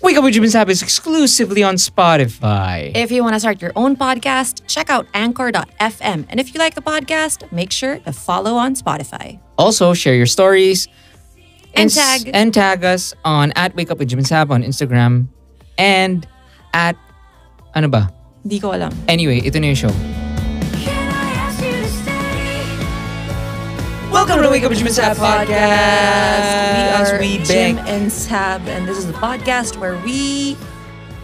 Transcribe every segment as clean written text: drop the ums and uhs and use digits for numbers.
Wake Up with Jim and Saab is exclusively on Spotify. If you want to start your own podcast, check out anchor.fm. And if you like the podcast, make sure to follow on Spotify. Also, share your stories And tag us on at Wake Up with Jim and Saab on Instagram and at ano ba? Di ko alam. Anyway, ito na yung show. Welcome to the Wake Up with Jim and Saab podcast. We are Jim and Saab, and this is the podcast where we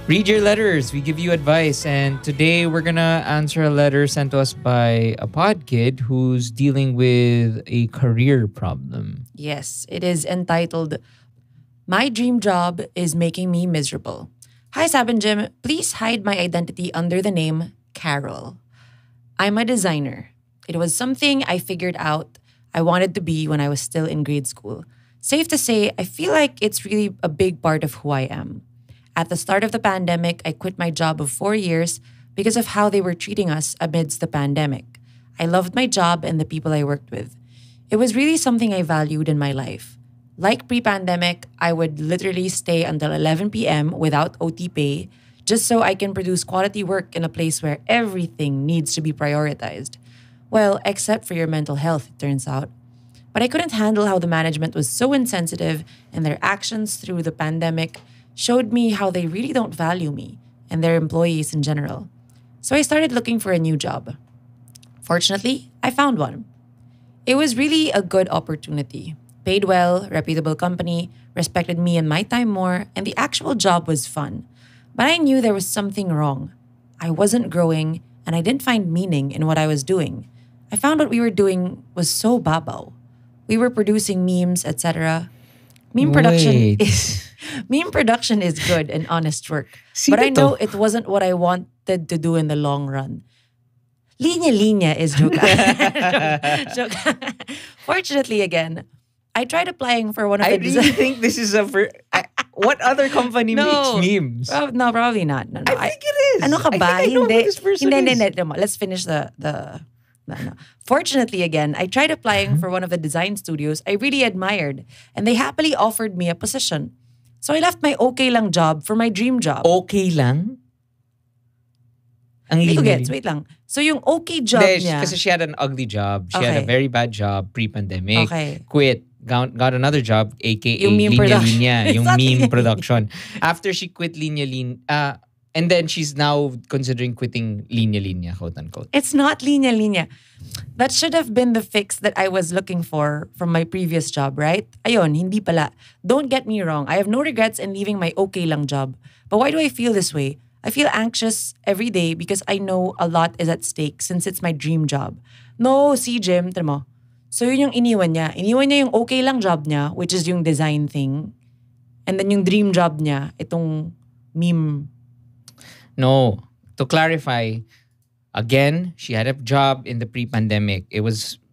read your letters. We give you advice. And today we're going to answer a letter sent to us by a podkid who's dealing with a career problem. Yes, it is entitled, My Dream Job is Making Me Miserable. Hi, Saab and Jim. Please hide my identity under the name Carol. I'm a designer. It was something I figured out I wanted to be when I was still in grade school. Safe to say, I feel like it's really a big part of who I am. At the start of the pandemic, I quit my job of 4 years because of how they were treating us amidst the pandemic. I loved my job and the people I worked with. It was really something I valued in my life. Like pre-pandemic, I would literally stay until 11 p.m. without OT pay just so I can produce quality work in a place where everything needs to be prioritized. Well, except for your mental health, it turns out. But I couldn't handle how the management was so insensitive, and their actions through the pandemic showed me how they really don't value me and their employees in general. So I started looking for a new job. Fortunately, I found one. It was really a good opportunity. Paid well, reputable company, respected me and my time more, and the actual job was fun. But I knew there was something wrong. I wasn't growing, and I didn't find meaning in what I was doing. I found what we were doing was so babaw. We were producing memes, etc. Meme production is good and honest work. But I know it wasn't what I wanted to do in the long run. Linya is joke. Joke. Fortunately, again, I tried applying for one of the... I really think this is what other company makes memes? No, probably not. No. I think it is. Ano ka ba? I know who this person is. Hindi. Let's finish the no. Fortunately, again, I tried applying for one of the design studios I really admired, and they happily offered me a position. So I left my okay lang job for my dream job. Okay lang? Ang Hindi ko linya gets. Wait lang. So yung okay job niya... Kasi she had an ugly job. She had a very bad job pre-pandemic. Okay. Quit. Got another job, aka Yung meme Linya production. Linya. Yung It's not meme Linya production. After she quit Linya Linya... and then she's now considering quitting Linya Linya, quote unquote. It's not linya. That should have been the fix that I was looking for from my previous job, right? Ayun, hindi pala. Don't get me wrong. I have no regrets in leaving my okay lang job. But why do I feel this way? I feel anxious every day because I know a lot is at stake since it's my dream job. No, si Jim, tara mo. So yun yung iniwan niya. Iniwan niya yung okay lang job niya, which is yung design thing. And then yung dream job niya, itong meme. No. To clarify, again, she had a job in the pre-pandemic.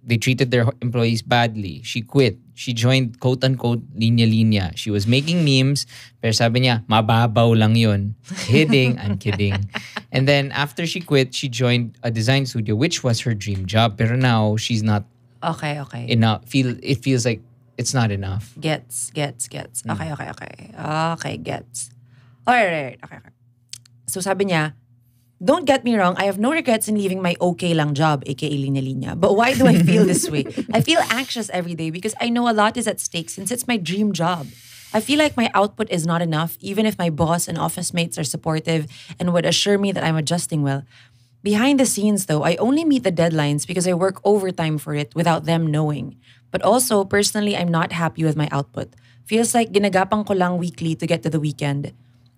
They treated their employees badly. She quit. She joined quote-unquote Linya Linya. She was making memes, pero sabi niya, mababaw lang yun. Kidding, I'm kidding. And then after she quit, she joined a design studio, which was her dream job. Pero now, she's not Okay. enough. It feels like it's not enough. Gets. Okay, gets. Alright. Okay. So sabi niya, don't get me wrong, I have no regrets in leaving my okay lang job, aka Linya Linya. But why do I feel this way? I feel anxious every day because I know a lot is at stake since it's my dream job. I feel like my output is not enough, even if my boss and office mates are supportive and would assure me that I'm adjusting well. Behind the scenes though, I only meet the deadlines because I work overtime for it without them knowing. But also, personally, I'm not happy with my output. Feels like ginagapang ko lang weekly to get to the weekend.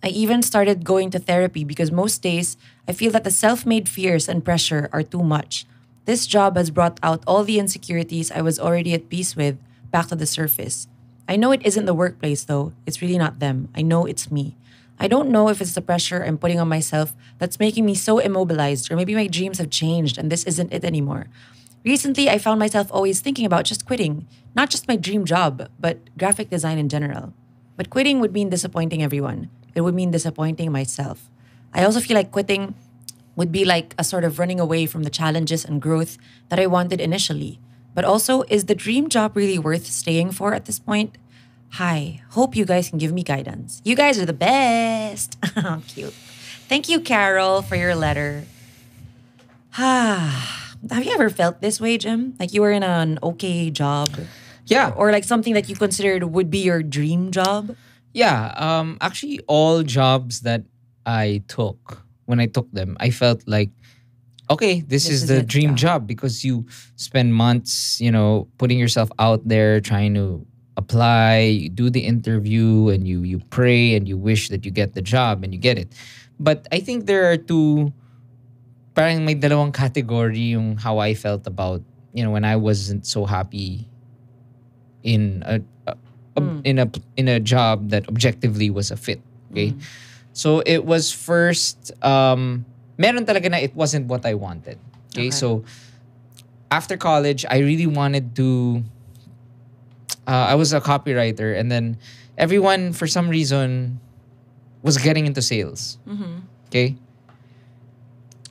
I even started going to therapy because most days, I feel that the self-made fears and pressure are too much. This job has brought out all the insecurities I was already at peace with back to the surface. I know it isn't the workplace though. It's really not them. I know it's me. I don't know if it's the pressure I'm putting on myself that's making me so immobilized, or maybe my dreams have changed and this isn't it anymore. Recently, I found myself always thinking about just quitting. Not just my dream job, but graphic design in general. But quitting would mean disappointing everyone. It would mean disappointing myself. I also feel like quitting would be like a sort of running away from the challenges and growth that I wanted initially. But also, is the dream job really worth staying for at this point? Hi, hope you guys can give me guidance. You guys are the best. Cute. Thank you, Carol, for your letter. Have you ever felt this way, Jim? Like you were in an okay job? Yeah. Or like something that you considered would be your dream job? Yeah. Actually, all jobs that I took, when I took them, I felt like, okay, this This is is the it, dream yeah. job because you spend months, putting yourself out there, trying to apply, you do the interview, and you pray and you wish that you get the job and you get it. But I think there are two, parang may dalawang category yung how I felt about, when I wasn't so happy in a job that objectively was a fit. Okay. So it was first meron talaga na it wasn't what I wanted. Okay? Okay. So after college, I really wanted to I was a copywriter, and then everyone for some reason was getting into sales. Okay?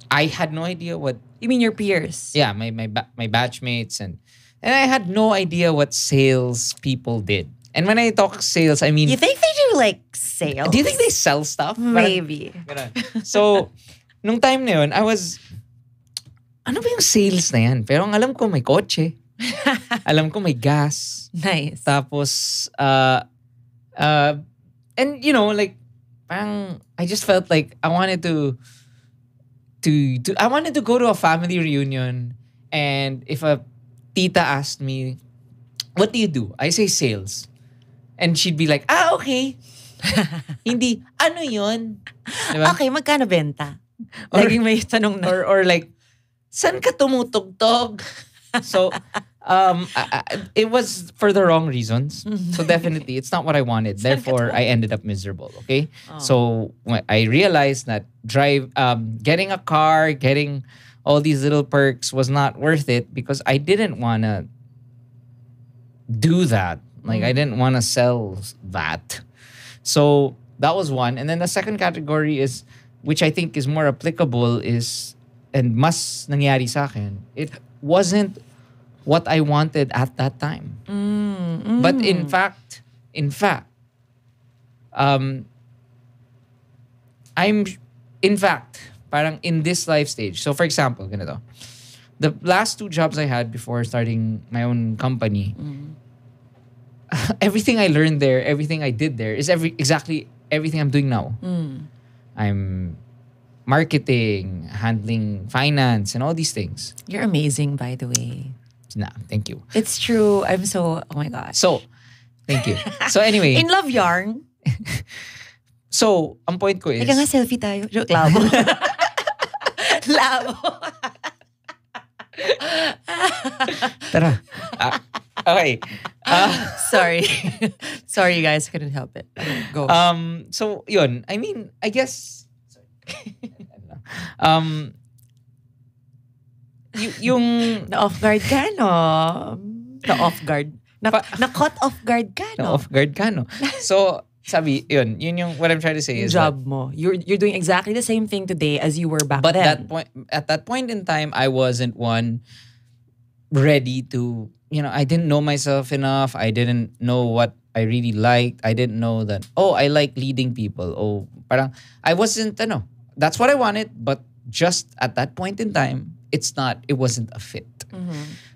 I had no idea what You mean your peers? yeah, my batchmates, and I had no idea what sales people did. And when I talk sales, I mean, You think they do like sales? do you think they sell stuff? Maybe. Parang ganun. So, nung time na yun, I was, ano ba yung sales na yan? Pero ang alam ko may kotse. Alam ko may gas. Nice. Tapos, and like, parang, I just felt like I wanted to I wanted to go to a family reunion, and if a tita asked me, what do you do? I say sales. And she'd be like, okay. Hindi, ano yun? Diba? Okay, magkano benta? Or- Laging may tanong na. Or like, saan ka tumutugtog? So, it was for the wrong reasons. So definitely, it's not what I wanted. Therefore, I ended up miserable. Okay. So when I realized that getting a car, getting all these little perks was not worth it because I didn't want to do that. Like I didn't want to sell that. So that was one. And then the second category is, which I think is more applicable, is, and mas nangyari sa akin, it wasn't what I wanted at that time. But in fact, I'm parang in this life stage. So for example, ganito. The last two jobs I had before starting my own company, everything I learned there, everything I did there is exactly everything I'm doing now. I'm marketing, handling finance, and all these things. You're amazing, by the way. Nah, thank you. It's true. Oh my gosh. So, thank you. So anyway, In love yarn. so ang point ko is, Ika nga selfie tayo. Joke, labo. Labo. tara. Okay. Sorry. Sorry, you guys. Couldn't help it. Go. So yun. I mean, I guess. Yung Na-off guard ka, no? Na-off guard. Na-caught off guard ka, no? off guard ka, no? So sabi, yun yung what I'm trying to say is Job mo. You're doing exactly the same thing today as you were back but then. at that point in time, I wasn't ready to, I didn't know myself enough. I didn't know what I really liked. I didn't know that, I like leading people. Oh, parang, I wasn't, that's what I wanted. But just at that point in time, it wasn't a fit.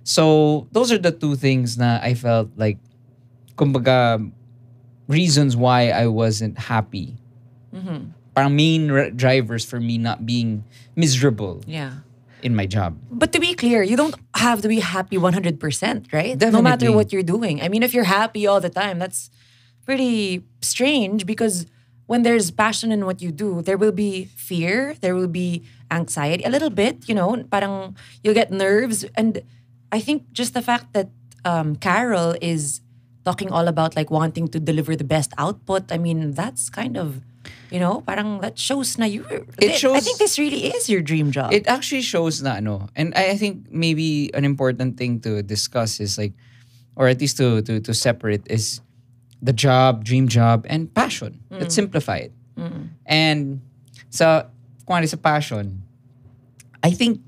So those are the two things na I felt like, kumbaga, reasons why I wasn't happy. Parang main drivers for me not being miserable. Yeah. In my job. But to be clear, you don't have to be happy 100%, right? Definitely. No matter what you're doing. I mean, if you're happy all the time, that's pretty strange because when there's passion in what you do, there will be fear, there will be anxiety, a little bit, parang you'll get nerves. And I think just the fact that Carol is talking all about like wanting to deliver the best output, I mean, that's kind of, parang that shows na I think this really is your dream job. It actually shows na and I think maybe an important thing to discuss is like, or at least to separate is the job, dream job, and passion. Let's simplify it. And kung ano sa passion, I think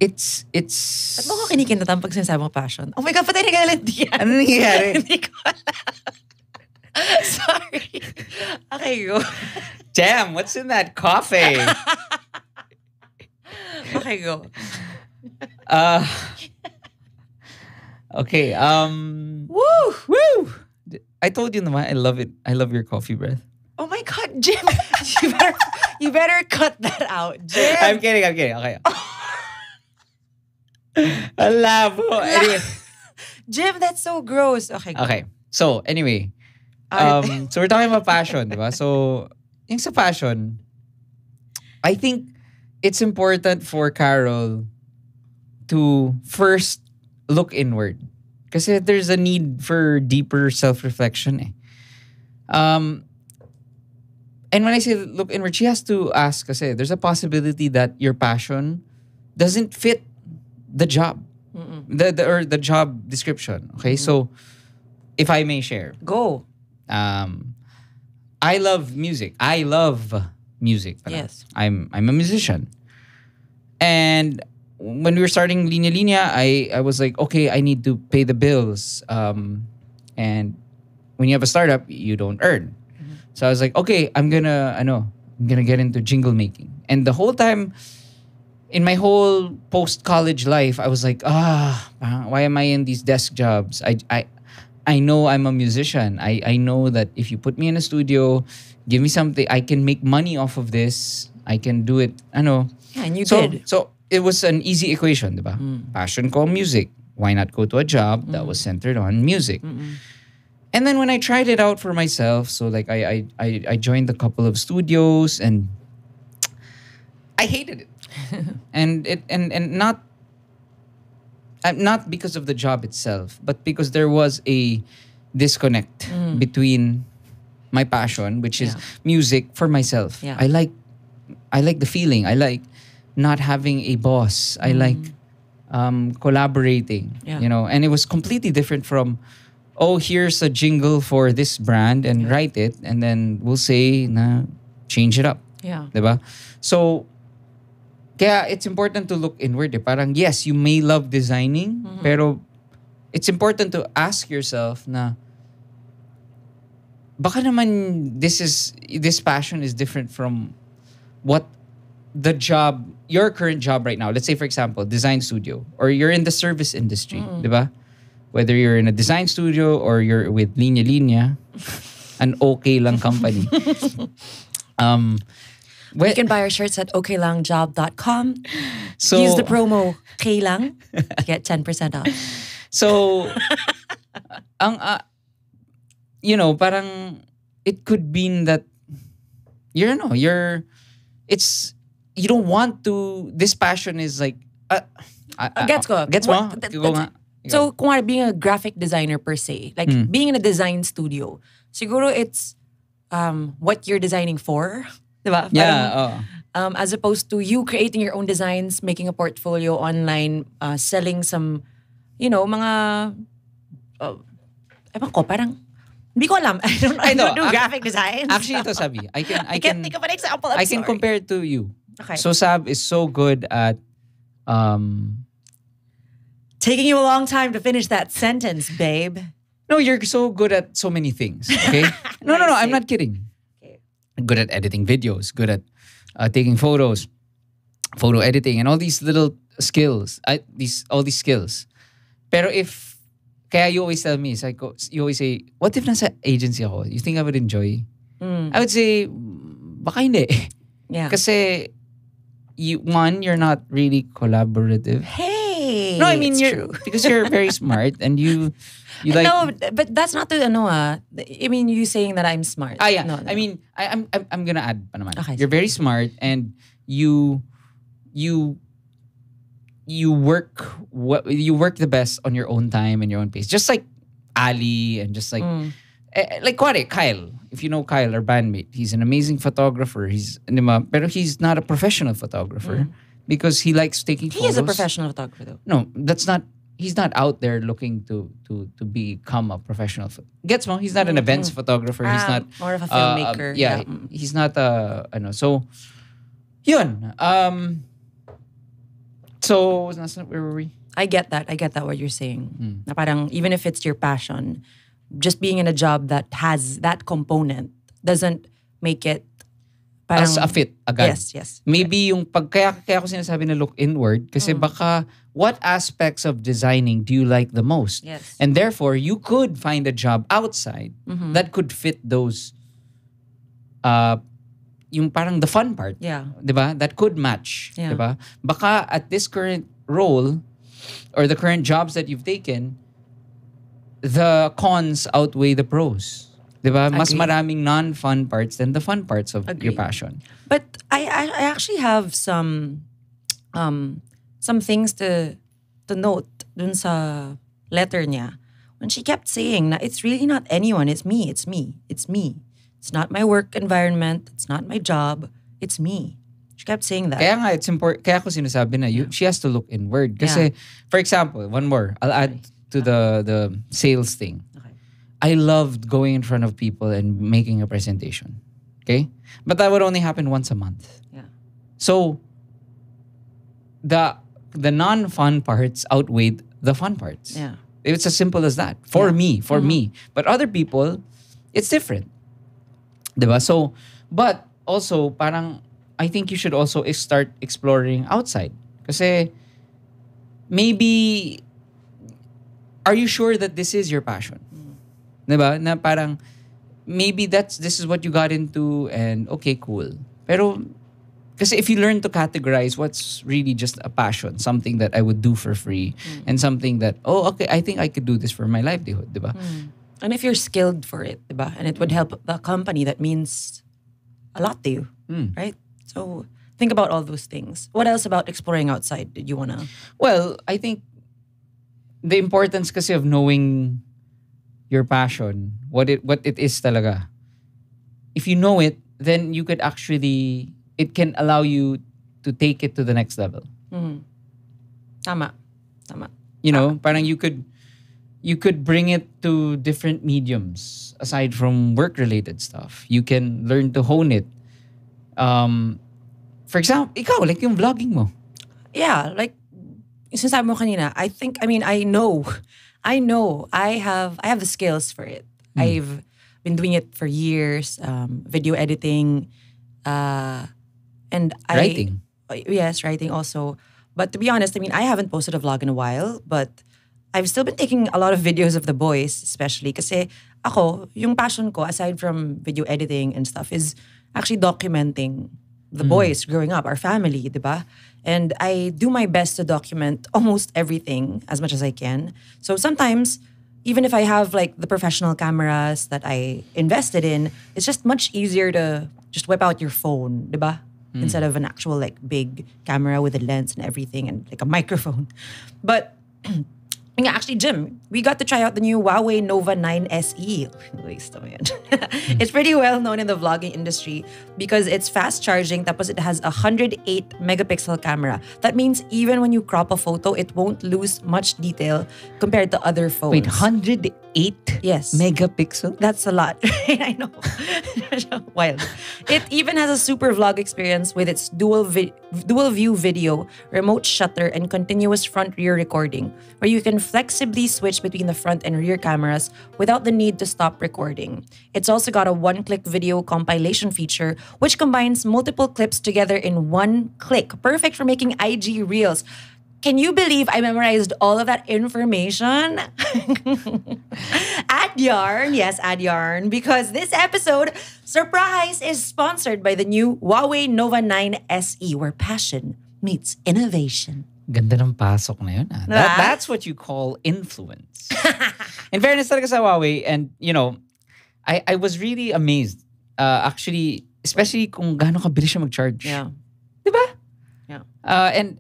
it's Ba't mo ko kinikinatan pag sinasabi mo passion? Oh my God, patay na ka lang diyan. ano nangyayari? Hindi ko alam. Sorry. Okay, go. Damn, what's in that coffee? Okay, go. Uh, okay. Woo! Woo! I told you naman, I love it. I love your coffee breath. Oh my God, Jim. you better cut that out, Jim. I'm kidding. Okay. Alabo. Anyway. Jim, that's so gross. Okay, go. Okay. So, anyway. Alright. So we're talking about passion, di ba? So, yung sa passion, I think it's important for Carol to first look inward. Kasi there's a need for deeper self-reflection eh. And when I say look inward, she has to ask kasi there's a possibility that your passion doesn't fit the job. The job description. Okay? So, if I may share. Go. I love music. Pala. Yes. I'm a musician. And when we were starting Linya Linya, I was like, okay, I need to pay the bills. And when you have a startup, you don't earn. So I was like, okay, I'm gonna get into jingle making. And the whole time, in my whole post-college life, I was like, why am I in these desk jobs? I know I'm a musician. I know that if you put me in a studio, give me something, I can make money off of this. I can do it. I know. Yeah, and you So did. it was an easy equation, diba? Passion ko music. Why not go to a job that was centered on music? And then when I tried it out for myself, so like I joined a couple of studios and I hated it. and not because of the job itself, but because there was a disconnect between my passion, which is music, for myself. Yeah. I like the feeling. I like not having a boss. I like collaborating. Yeah. And it was completely different from, oh, here's a jingle for this brand and write it, and then we'll say na change it up. Yeah. Diba? So kaya it's important to look inward. Parang yes, you may love designing, pero it's important to ask yourself na baka naman this passion is different from what your current job right now. Let's say for example, design studio, or you're in the service industry, diba? Whether you're in a design studio or you're with Linya Linya, an okay lang company. You can buy our shirts at okaylangjobs.com. So, use the promo Kaylang to get 10% off. So, parang it could mean that you don't want to. This passion is like. Gets ko. Gets mo? Go nga. So, kung being a graphic designer per se, like being in a design studio, siguro it's what you're designing for. Diba? Yeah. As opposed to you creating your own designs, making a portfolio online, selling some, mga, ewan ko, parang, hindi ko alam. I don't do graphic designs. Actually, ito sabi. I can't think of an example. I can compare it to you. Okay. So Saab is so good at taking you a long time to finish that sentence, babe. No, you're so good at so many things. Okay? No, I'm not kidding. Okay. Good at editing videos, good at taking photos, photo editing, and all these little skills. All these skills. Pero kaya you always tell me, you always say, what if nasa agency ako? You think I would enjoy? I would say, baka hindi. Yeah. Kasi, you're not really collaborative. Hey, No, I mean, true. because you're very smart and you like. No, but that's not the I mean, you saying that I'm smart. Yeah. No. I mean, I'm gonna add pa naman. Okay, You're very smart and you work the best on your own time and your own pace. Just like Ali and just like Kyle. If you know Kyle, our bandmate, he's an amazing photographer. Pero he's not a professional photographer because he likes taking photos. He is a professional photographer though. No, that's not. He's not out there looking to become a professional. Gets mo? He's not an events photographer. He's not more of a filmmaker. He's not So, yun. So where were we? I get that. What you're saying. Na parang even if it's your passion, just being in a job that has that component doesn't make it parang, as a fit agad. Yes. Maybe yung kaya ko sinasabi na look inward kasi baka what aspects of designing do you like the most? Yes. And therefore, you could find a job outside that could fit those yung parang the fun part. Yeah. 'Di ba? That could match, Yeah. 'di ba? Baka at this current role or the current jobs that you've taken, the cons outweigh the pros. 'Di ba? Mas Agree. maraming non-fun parts than the fun parts of your Agree. passion. But I actually have some things to note dun sa letter niya. When she kept saying na it's really not anyone, it's me. It's not my work environment, it's not my job, it's me. She kept saying that. Kaya nga, it's important. Kaya ko sinasabi na she has to look inward. Kasi, for example, one more. I'll add to the sales thing. Okay. I loved going in front of people and making a presentation. Okay? But that would only happen once a month. Yeah. So, the non-fun parts outweighed the fun parts. Yeah. It's as simple as that. For me. But other people, it's different. Diba? So, but also, parang, I think you should also start exploring outside. Kasi, maybe, are you sure that this is your passion? Diba? Na parang, maybe this is what you got into and okay, cool. Pero, kasi if you learn to categorize what's really just a passion, something that I would do for free, and something that, okay, I think I could do this for my livelihood, diba? And if you're skilled for it, diba? And it would help the company, that means a lot to you, right? So think about all those things. What else about exploring outside did you wanna? Well, I think the importance kasi of knowing your passion, what it is talaga. If you know it, then you could actually, it can allow you to take it to the next level. Tama. You know, parang you could bring it to different mediums aside from work-related stuff. You can learn to hone it. For example, ikaw, like yung vlogging mo. Yeah, like sinasabi mo kanina, I know I have the skills for it. I've been doing it for years, video editing, and Writing. Yes, writing also. But to be honest, I mean, I haven't posted a vlog in a while, but I've still been taking a lot of videos of the boys, especially kasi ako, yung passion ko aside from video editing and stuff is actually documenting the boys growing up, our family, diba? And I do my best to document almost everything as much as I can. So sometimes, even if I have like the professional cameras that I invested in, it's just much easier to just whip out your phone, diba? Instead of an actual like big camera with a lens and everything and like a microphone. But yeah, actually, Jim, we got to try out the new Huawei Nova 9 SE. It's pretty well known in the vlogging industry because it's fast charging, tapos it has a 108 megapixel camera. That means even when you crop a photo, it won't lose much detail compared to other phones. Wait, 108 Yes. megapixel? That's a lot, right? I know. Wild. It even has a super vlog experience with its dual view video, remote shutter, and continuous front-rear recording, where you can flexibly switch between the front and rear cameras without the need to stop recording. It's also got a one-click video compilation feature, which combines multiple clips together in one click. Perfect for making IG reels. Can you believe I memorized all of that information? Add yarn, yes, add yarn, because this episode, surprise, is sponsored by the new Huawei Nova 9 SE, where passion meets innovation. Ganda ng pasok na yun. Ah. That's what you call influence. In fairness talaga sa Huawei, and you know, I was really amazed. Actually, especially kung gaano kabilis siya mag-charge. Yeah. Diba? Yeah. And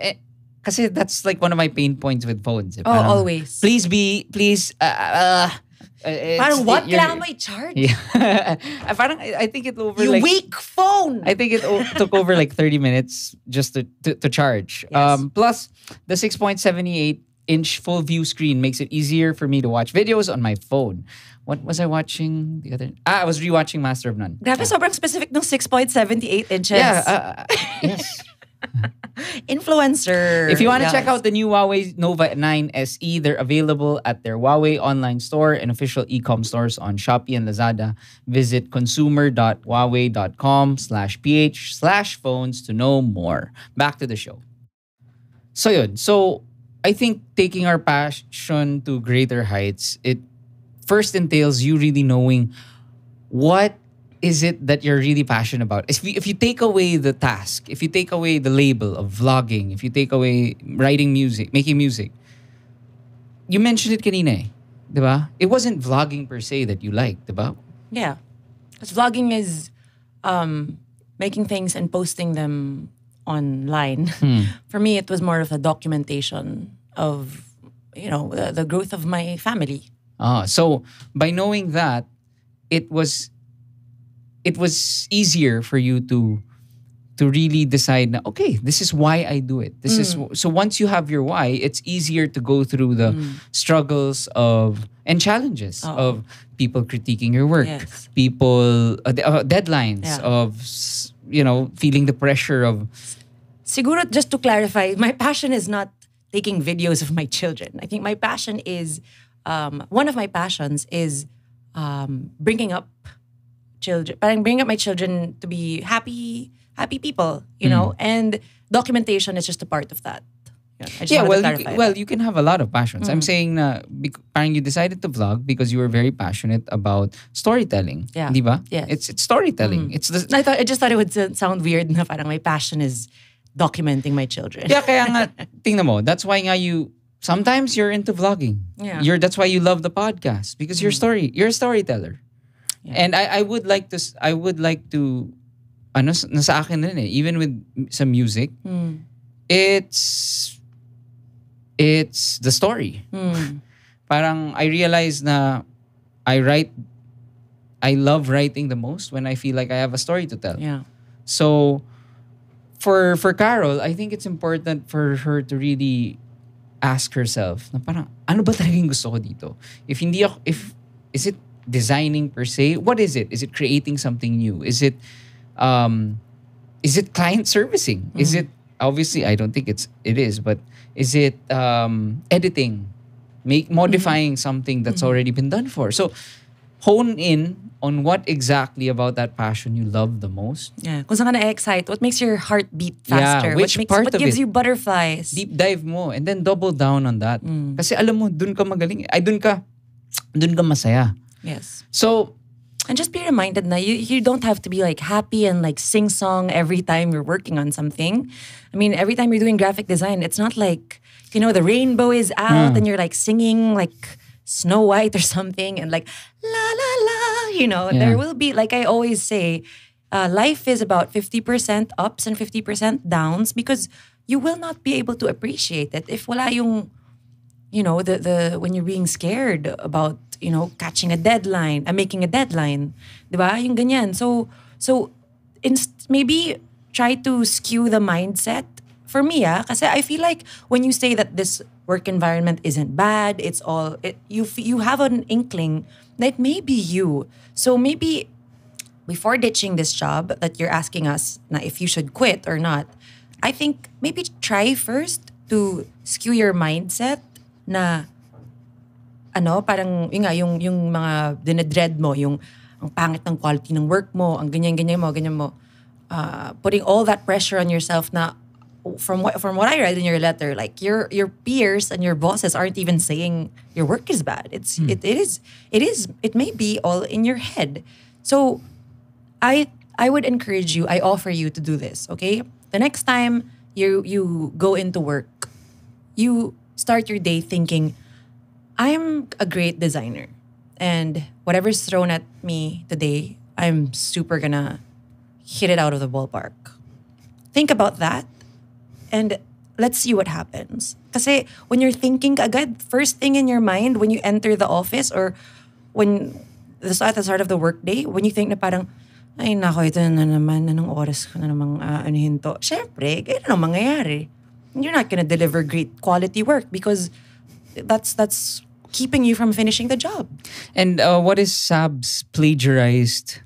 kasi that's like one of my pain points with phones. Oh, always. Please, Parang what? Kailangan mo i-charge? Yeah. Parang I think it over You like... weak phone! I think it took over like 30 minutes just to charge. Yes. Plus, the 6.78-inch full view screen makes it easier for me to watch videos on my phone. What was I watching the other... I was rewatching Master of None. Grabe, sobrang specific ng 6.78 inches. Yeah, yes. Influencer. If you want to Yes. check out the new Huawei Nova 9 SE, they're available at their Huawei online store and official e-com stores on Shopee and Lazada. Visit consumer.huawei.com/ph/phones to know more. Back to the show. So yun. So I think taking our passion to greater heights, it first entails you really knowing what is it that you're really passionate about. If you take away the task, if you take away the label of vlogging, if you take away writing music, making music, you mentioned it kanina eh, diba? It wasn't vlogging per se that you liked, diba? Yeah. Because vlogging is making things and posting them online. For me, it was more of a documentation of, the growth of my family. So by knowing that, it was easier for you to really decide na, okay, this is why I do it. This is so once you have your why, it's easier to go through the struggles of and challenges of people critiquing your work, Yes. people deadlines Yeah. of feeling the pressure of Siguro, just to clarify, my passion is not taking videos of my children. I think my passion is, one of my passions is bringing up children, parang bringing up my children to be happy people, and documentation is just a part of that. Yeah, I just yeah, wanted to well, clarify that. you can have a lot of passions. I'm saying na parang you decided to vlog because you were very passionate about storytelling. Yeah. Di ba? Yes. It's storytelling. It's the I just thought it would sound weird na parang my passion is documenting my children. yeah, kaya nga tingnan mo. That's why nga sometimes you're into vlogging. Yeah. That's why you love the podcast because you're a storyteller. Yeah. And I would like to nasa akin rin eh, even with some music, it's the story. Parang I realize na I love writing the most when I feel like I have a story to tell. Yeah. So for Carol, I think it's important for her to really ask herself na parang ano ba talagang gusto ko dito? If is it designing per se? What is it? Is it creating something new? Is it client servicing? Is it obviously I don't think it is, but is it editing? Modifying something that's already been done for. So hone in on what exactly about that passion you love the most. Yeah. Kung saan ka na-excite, what makes your heart beat faster? Yeah, which part what of gives it? you butterflies? Deep dive mo and then double down on that. Kasi alam mo, dun ka magaling. Ay, dun ka masaya. Yes. So, and just be reminded na you don't have to be like happy and like sing song every time you're working on something. I mean, every time you're doing graphic design, it's not like, the rainbow is out and you're like singing like Snow White or something and like la la la, there will be, like I always say, life is about 50% ups and 50% downs because you will not be able to appreciate it if wala yung, the when you're being scared about, catching a deadline, making a deadline, diba? Yung ganyan. So maybe try to skew the mindset. For me, kasi I feel like when you say that this work environment isn't bad, you have an inkling that it may be you. So maybe before ditching this job that you're asking us na if you should quit or not, I think maybe try first to skew your mindset na parang yung mga dinedread mo, yung ang pangit ng quality ng work mo, ang ganyan mo, putting all that pressure on yourself na from what I read in your letter, like your peers and your bosses aren't even saying your work is bad. It may be all in your head. So I would encourage you, I offer you to do this, okay? The next time you go into work, you start your day thinking, I'm a great designer. And whatever's thrown at me today, I'm super gonna hit it out of the ballpark. Think about that. And let's see what happens. Kasi when you're thinking agad, first thing in your mind when you enter the office or when at the start of the workday, when you think na parang, ay nako, ito na naman, anong oras ko na namang anuhin to. Siyempre, ganyan ang mangyayari. You're not gonna deliver great quality work because that's keeping you from finishing the job. And what is Saab's plagiarized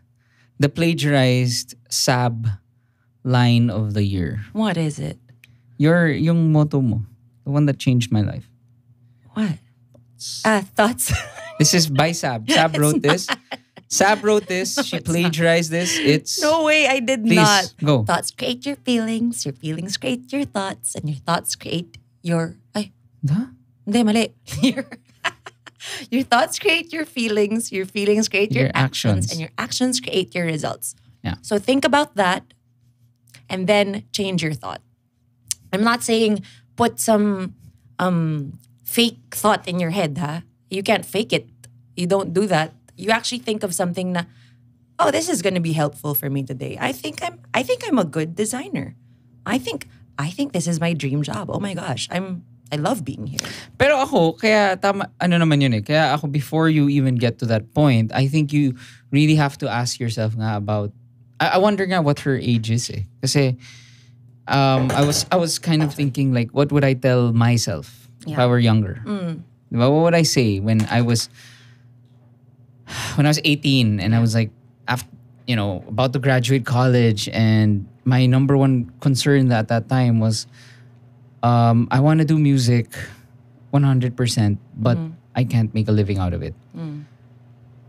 Saab line of the year. What is it? Yung motto mo. The one that changed my life. What? Thoughts. This is by Saab. Saab wrote this. Saab wrote this. She plagiarized this. It's No way, I did Please, not. go. Thoughts create your feelings create your thoughts, and your thoughts create your... Ay, Huh? hindi, mali. Your thoughts create your feelings create your Your actions, actions. and your actions create your results. Yeah. So think about that, and then change your thought. I'm not saying put some fake thought in your head, ha? You can't fake it. You don't do that. You actually think of something na, oh, this is gonna be helpful for me today. I think I'm a good designer. I think this is my dream job. Oh my gosh, I love being here. Pero ako, kaya tama, ano naman yun eh. Kaya ako, before you even get to that point, I think you really have to ask yourself nga about, I wonder nga what her age is eh. Kasi, I was kind of thinking like, what would I tell myself if I were younger? Diba? What would I say when I was 18 and I was like, after, about to graduate college, and my number one concern at that time was, I want to do music 100%, but I can't make a living out of it.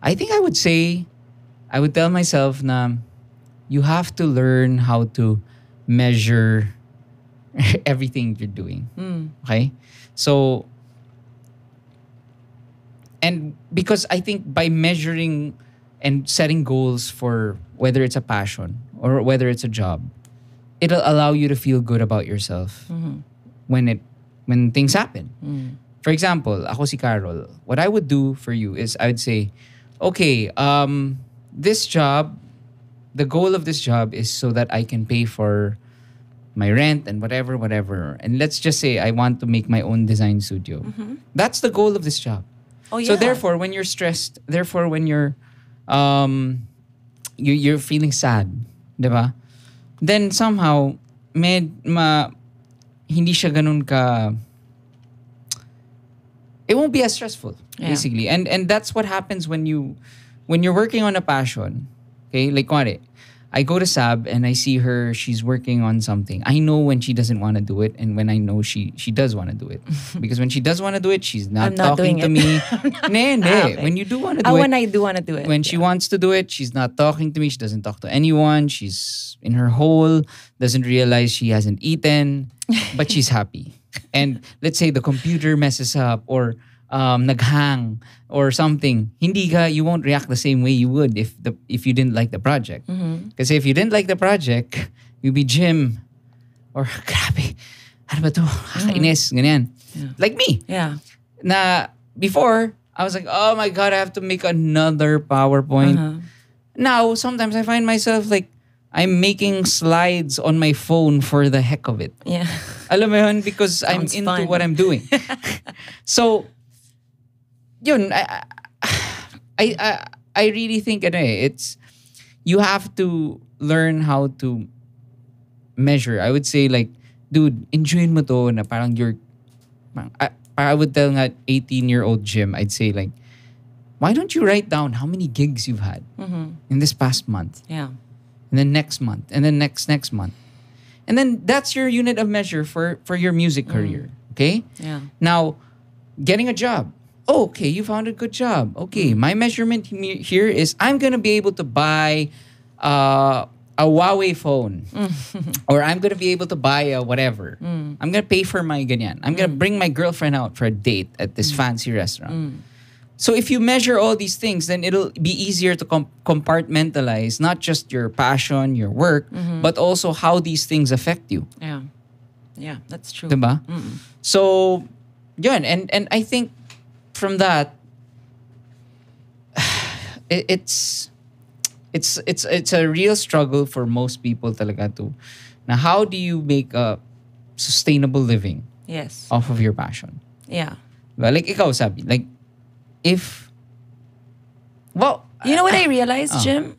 I think I would tell myself na you have to learn how to measure everything you're doing. Okay? So, and because I think by measuring and setting goals for whether it's a passion or whether it's a job, it'll allow you to feel good about yourself when things happen. For example, ako si Carol, what I would do for you is I would say, okay, this job, the goal of this job is so that I can pay for my rent and whatever. And let's just say I want to make my own design studio. That's the goal of this job. Oh yeah. So therefore, when you're stressed, when you're you're feeling sad, diba? Then somehow hindi siya ganun ka, it won't be as stressful, basically. And that's what happens when you're working on a passion. Okay, like kunwari, I go to Saab and I see her, she's working on something. I know when she doesn't want to do it and when I know she does want to do it. Because when she does want to do it, she's not talking to me. Okay. When you do want to do it. When I do want to do it. When she wants to do it, she's not talking to me. She doesn't talk to anyone. She's in her hole, doesn't realize she hasn't eaten, but she's happy. And let's say the computer messes up or naghang or something, you won't react the same way you would if you didn't like the project. Because if you didn't like the project, you'd be Jim or grabe, ano ba to? Kakainis, ganyan. Like me. Yeah. Na before, I was like, oh my God, I have to make another PowerPoint. Now, sometimes I find myself like, I'm making slides on my phone for the heck of it. Yeah. Alam mo yun? Because I'm into fun. what I'm doing. So, yun, I really think it's, you have to learn how to measure. I would say like, dude, enjoyin mo to na parang I would tell nga 18-year-old Jim, I'd say like, why don't you write down how many gigs you've had in this past month? Yeah. And then next month, and then next month. And then that's your unit of measure for your music career. Okay? Yeah. Now, getting a job. Oh, okay, you found a good job. Okay, my measurement here is I'm going to be able to buy a Huawei phone. Or I'm going to be able to buy a whatever. I'm going to pay for my ganyan. I'm going to bring my girlfriend out for a date at this fancy restaurant. So if you measure all these things, then it'll be easier to compartmentalize not just your passion, your work, but also how these things affect you. Yeah. Yeah, that's true. Diba? So, yun. And I think from that, it's a real struggle for most people talaga to. Now, how do you make a sustainable living off of your passion? Yeah. Diba? Like ikaw sabi, like, if, well, you know what I realized, Jim?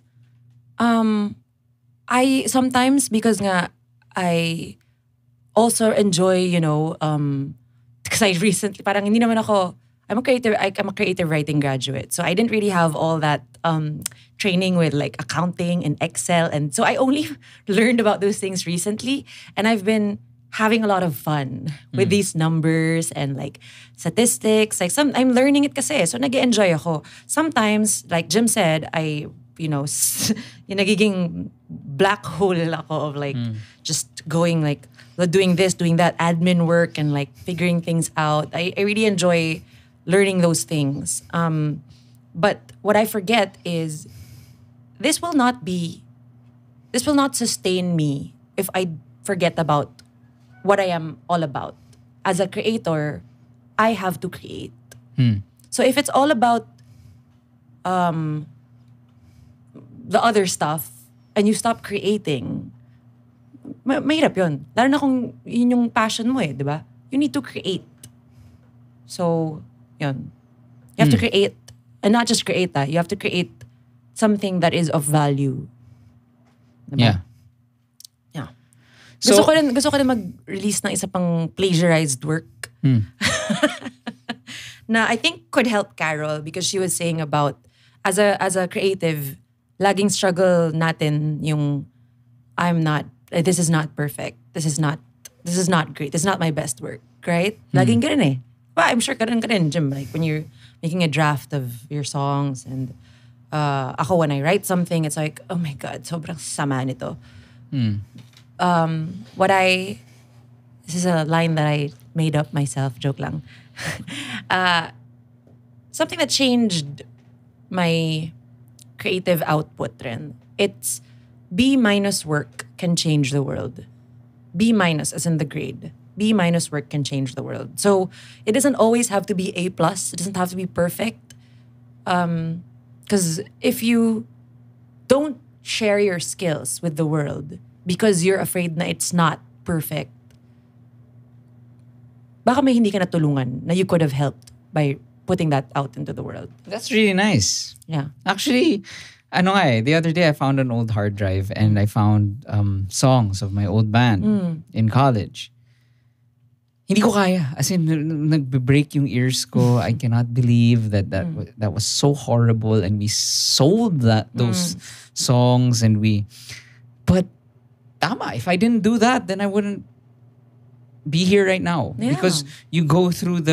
I sometimes, because nga, I also enjoy, because I recently, parang hindi naman ako, I'm a creative writing graduate. So I didn't really have all that training with like accounting and Excel. And so I only learned about those things recently. And I've been having a lot of fun with these numbers and like statistics. Like I'm learning it kasi. So nag-enjoy ako. Sometimes, like Jim said, yung nagiging black hole ako of like just going like doing this, doing that, admin work and like figuring things out. I really enjoy learning those things. But what I forget is this will not sustain me if I forget about what I am all about. As a creator, I have to create. So if it's all about the other stuff and you stop creating, mahirap yun. Lalo na kung yun yung passion mo di ba? You need to create. So, yun. You have to create, and not just create you have to create something that is of value. Diba? Yeah. So, gusto ko rin mag-release ng isa pang plagiarized work. Na I think could help Carol because she was saying about as a creative, laging struggle natin yung this is not perfect. This is not great. This is not my best work, right? Laging ganun eh. Well, I'm sure ganun Jim. Like when you're making a draft of your songs and ako when I write something, it's like, oh my God, sobrang sama nito. This is a line that I made up myself, joke lang. Something that changed my creative output rin. It's B- work can change the world. B- as in the grade. B- work can change the world. So it doesn't always have to be A+. It doesn't have to be perfect. Because if you don't share your skills with the world because you're afraid na it's not perfect, baka may hindi ka natulungan na you could have helped by putting that out into the world. That's really nice. Yeah. Actually, the other day I found an old hard drive and I found songs of my old band in college. Hindi ko kaya. As in, nagbe-break yung ears ko. I cannot believe that was so horrible and we sold those songs but tama, if I didn't do that, then I wouldn't be here right now. Yeah. Because you go through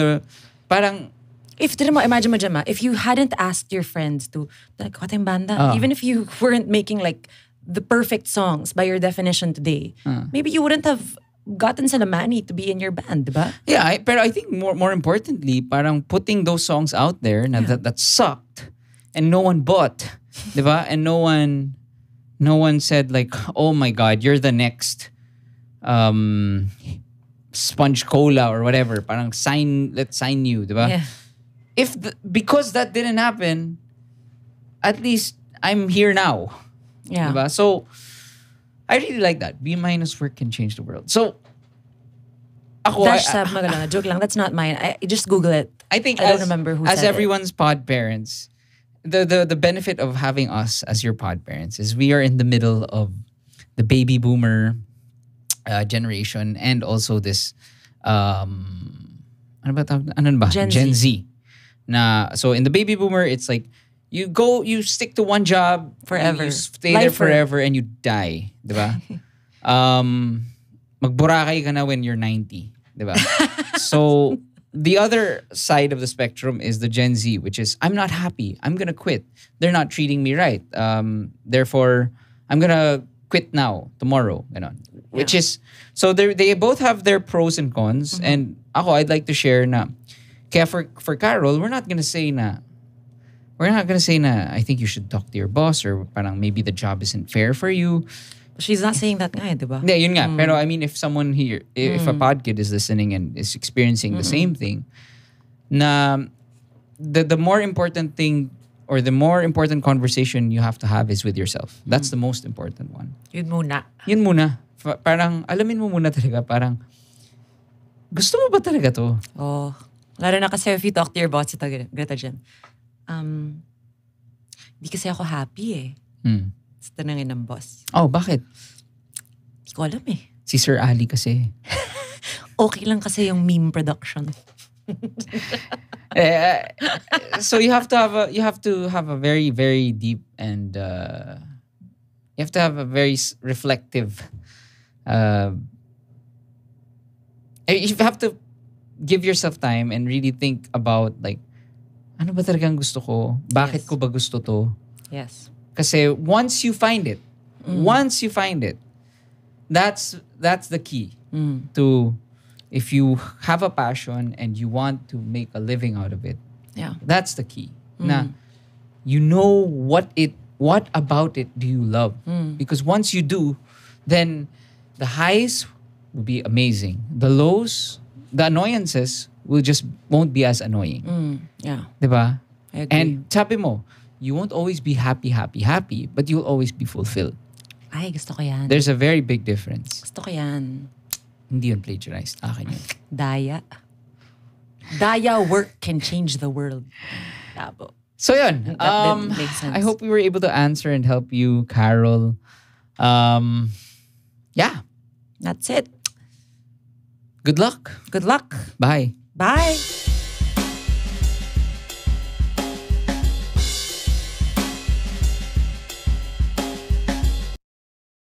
parang, imagine mo, Gemma, if you hadn't asked your friends to, like, what yung banda? Even if you weren't making like the perfect songs by your definition today, maybe you wouldn't have gotten sila money to be in your band, diba? Yeah, but I think more importantly, parang putting those songs out there that sucked and no one bought, diba? And no one said like, oh my God, you're the next Sponge Cola or whatever. Parang let's sign you, diba? Yeah. Because that didn't happen, at least I'm here now. Yeah. Diba? So I really like that. B- work can change the world. So ako, Saab Magalona. Joke lang. That's not mine. I just Google it. I think I don't remember who as said everyone's pod parents, the benefit of having us as your pod parents is we are in the middle of the baby boomer generation and also this Gen Z. So in the baby boomer, it's like you stick to one job forever. You stay there forever and you die, diba? Magburakay ka na when you're 90, diba? So the other side of the spectrum is the Gen Z, which is I'm not happy. I'm gonna quit. They're not treating me right. Therefore, I'm gonna quit now, tomorrow, which is so they both have their pros and cons. And I'd like to share na. Kaya for Carol, we're not gonna say na I think you should talk to your boss or parang maybe the job isn't fair for you. She's not saying that nga, diba? Yeah, yun nga. Pero I mean, if someone here, if a podkid is listening and is experiencing the same thing, na the more important thing or the more important conversation you have to have is with yourself. That's the most important one. Yun muna. Yun muna. Parang alamin mo muna talaga, parang gusto mo ba talaga to? Oh. Lalo na kasi if you talk to your boss, Greta Jen, hindi kasi ako happy eh. Tapos tanangin ng boss. Oh, bakit? Hindi ko alam eh. Si Sir Ali kasi. Okay lang kasi yung meme production. So you have to have a very, very deep and you have to have a very reflective. You have to give yourself time and really think about like, ano ba talagang gusto ko? Bakit Yes. ko ba gusto to? Yes. Kasi once you find it, that's the key to if you have a passion and you want to make a living out of it. Yeah. That's the key. Na you know what about it do you love? Because once you do, then the highs will be amazing. The lows, the annoyances won't be as annoying. Yeah. Diba? I agree. And sabi mo, you won't always be happy, but you'll always be fulfilled. Ay, gusto ko yan. There's a very big difference. Gusto ko yan. Hindi yun plagiarized. Akin yun. Daya. Daya work can change the world. Labo. So yun. That didn't make sense. I hope we were able to answer and help you, Carol. Yeah. That's it. Good luck. Good luck. Bye. Bye.